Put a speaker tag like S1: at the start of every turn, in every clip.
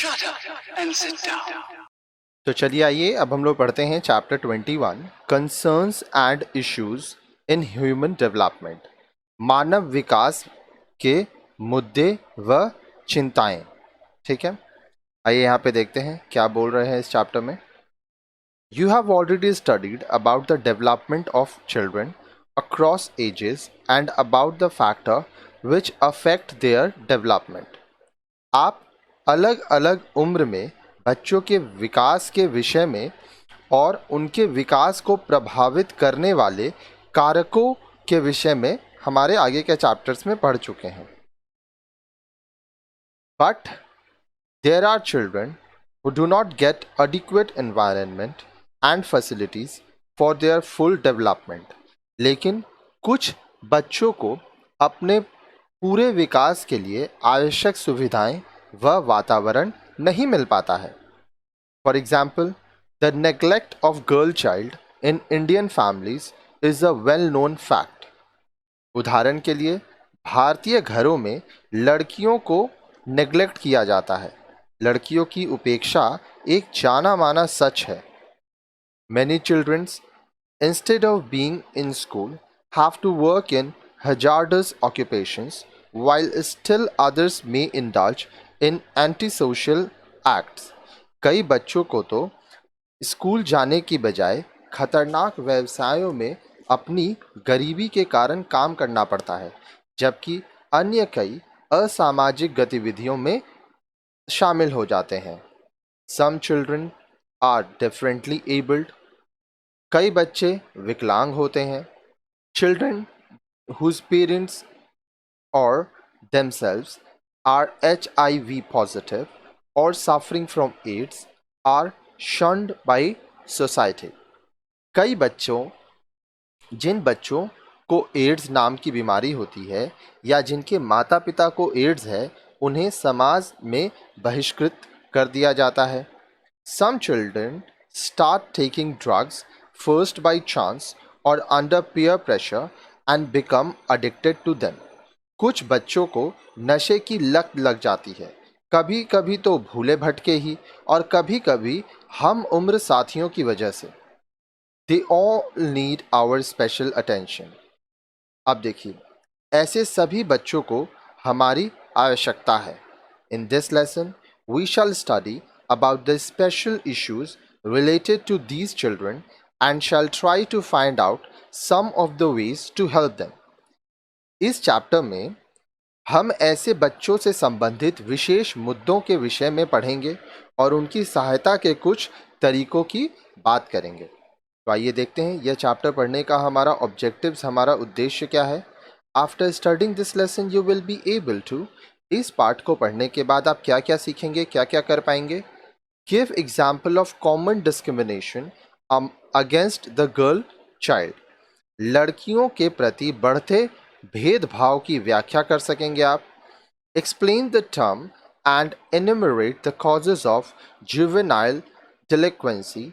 S1: Shut up and sit down.
S2: तो चलिए आइए अब हम लोग पढ़ते हैं chapter 21 concerns and issues in human development. मानव विकास के मुद्दे व चिंताएं। ठीक है, आइए यहाँ पे देखते हैं क्या बोल रहे हैं इस चैप्टर में। You have already studied about the development of children across ages and about the factor which affect their development. आप अलग अलग उम्र में बच्चों के विकास के विषय में और उनके विकास को प्रभावित करने वाले कारकों के विषय में हमारे आगे के चैप्टर्स में पढ़ चुके हैं। But there are children who do not get adequate environment and facilities for their full development। लेकिन कुछ बच्चों को अपने पूरे विकास के लिए आवश्यक सुविधाएं व वातावरण नहीं मिल पाता है। For example, the neglect of girl child in Indian families is a well known fact. उदाहरण के लिए भारतीय घरों में लड़कियों को नेग्लेक्ट किया जाता है। लड़कियों की उपेक्षा एक जाना माना सच है। Many childrens instead of being in school have to work in hazardous occupations while still others may indulge in antisocial acts। कई बच्चों को तो स्कूल जाने की बजाय खतरनाक व्यवसायों में अपनी गरीबी के कारण काम करना पड़ता है, जबकि अन्य कई असामाजिक गतिविधियों में शामिल हो जाते हैं। Some children are differently abled। कई बच्चे विकलांग होते हैं। Children whose parents or themselves are HIV positive or suffering from AIDS are shunned by society। कई बच्चों जिन बच्चों को एड्स नाम की बीमारी होती है या जिनके माता पिता को एड्स है, उन्हें समाज में बहिष्कृत कर दिया जाता है। Some children start taking drugs first by chance or under peer pressure and become addicted to them। कुछ बच्चों को नशे की लत लग जाती है, कभी कभी तो भूले भटके ही और कभी कभी हम उम्र साथियों की वजह से। They all need our special attention। अब देखिए, ऐसे सभी बच्चों को हमारी आवश्यकता है। In this lesson, we shall study about the special issues related to these children and shall try to find out some of the ways to help them। इस चैप्टर में हम ऐसे बच्चों से संबंधित विशेष मुद्दों के विषय में पढ़ेंगे और उनकी सहायता के कुछ तरीकों की बात करेंगे। तो आइए देखते हैं यह चैप्टर पढ़ने का हमारा ऑब्जेक्टिव्स, हमारा उद्देश्य क्या है। After studying this lesson you will be able to, इस पाठ को पढ़ने के बाद आप क्या क्या सीखेंगे, क्या क्या कर पाएंगे। Give example of common discrimination against the girl child. लड़कियों के प्रति बढ़ते भेदभाव की व्याख्या कर सकेंगे आप। Explain the term and enumerate the causes of juvenile delinquency,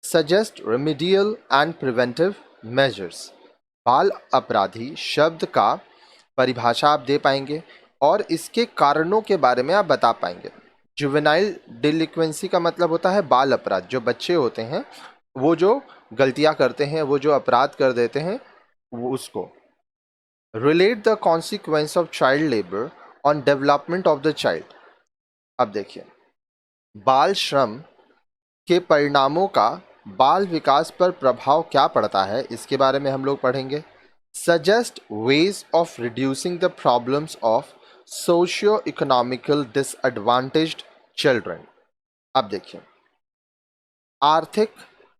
S2: suggest remedial and preventive measures. बाल अपराधी शब्द का परिभाषा आप दे पाएंगे और इसके कारणों के बारे में आप बता पाएंगे। जुवेनाइल डिलिक्वेंसी का मतलब होता है बाल अपराध। जो बच्चे होते हैं वो जो गलतियां करते हैं, वो जो अपराध कर देते हैं, वो उसको। Relate the consequence of child labour on development of the child. अब देखिए, बाल श्रम के परिणामों का बाल विकास पर प्रभाव क्या पड़ता है, इसके बारे में हम लोग पढ़ेंगे। Suggest ways of reducing the problems of socio economical disadvantaged children. अब देखिए, आर्थिक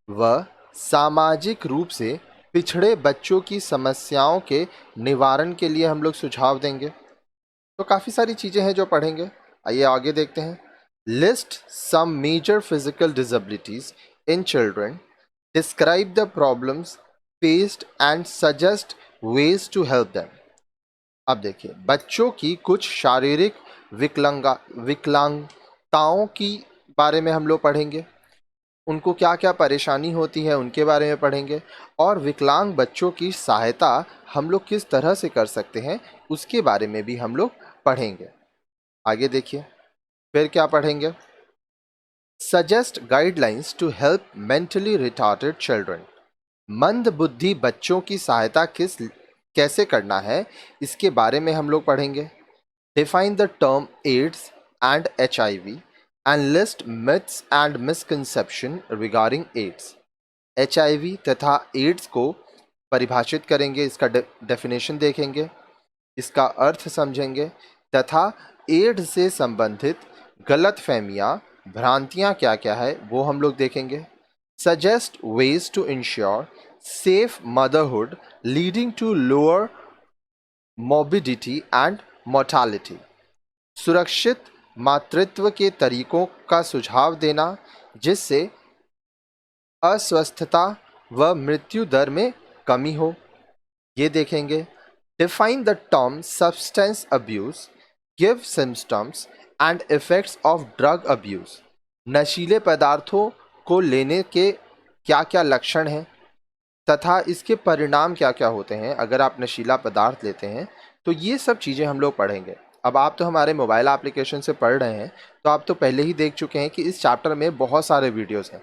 S2: व सामाजिक रूप से पिछड़े बच्चों की समस्याओं के निवारण के लिए हम लोग सुझाव देंगे। तो काफ़ी सारी चीज़ें हैं जो पढ़ेंगे। आइए आगे देखते हैं। List some major physical disabilities in children, describe the problems faced and suggest ways to help them. अब देखिए, बच्चों की कुछ शारीरिक विकलांगताओं की बारे में हम लोग पढ़ेंगे। उनको क्या क्या परेशानी होती है उनके बारे में पढ़ेंगे और विकलांग बच्चों की सहायता हम लोग किस तरह से कर सकते हैं उसके बारे में भी हम लोग पढ़ेंगे। आगे देखिए, फिर क्या पढ़ेंगे। Suggest guidelines to help mentally retarded children. मंद बुद्धि बच्चों की सहायता कैसे करना है, इसके बारे में हम लोग पढ़ेंगे. Define the term AIDS and HIV and list myths and misconception regarding AIDS. HIV तथा AIDS को परिभाषित करेंगे, इसका डेफिनेशन देखेंगे, इसका अर्थ समझेंगे तथा एड्स से संबंधित गलतफहमियां, भ्रांतियां क्या क्या है वो हम लोग देखेंगे. Suggest ways to ensure safe motherhood leading to lower morbidity and mortality. सुरक्षित मातृत्व के तरीकों का सुझाव देना जिससे अस्वस्थता व मृत्यु दर में कमी हो, ये देखेंगे. Define the term substance abuse, give symptoms and effects of drug abuse. नशीले पदार्थों को लेने के क्या क्या लक्षण हैं तथा इसके परिणाम क्या क्या होते हैं अगर आप नशीला पदार्थ लेते हैं, तो ये सब चीज़ें हम लोग पढ़ेंगे. अब आप तो हमारे मोबाइल एप्लीकेशन से पढ़ रहे हैं, तो आप तो पहले ही देख चुके हैं कि इस चैप्टर में बहुत सारे वीडियोस हैं,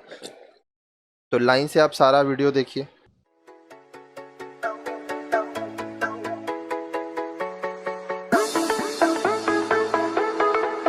S2: तो लाइन से आप सारा वीडियो देखिए.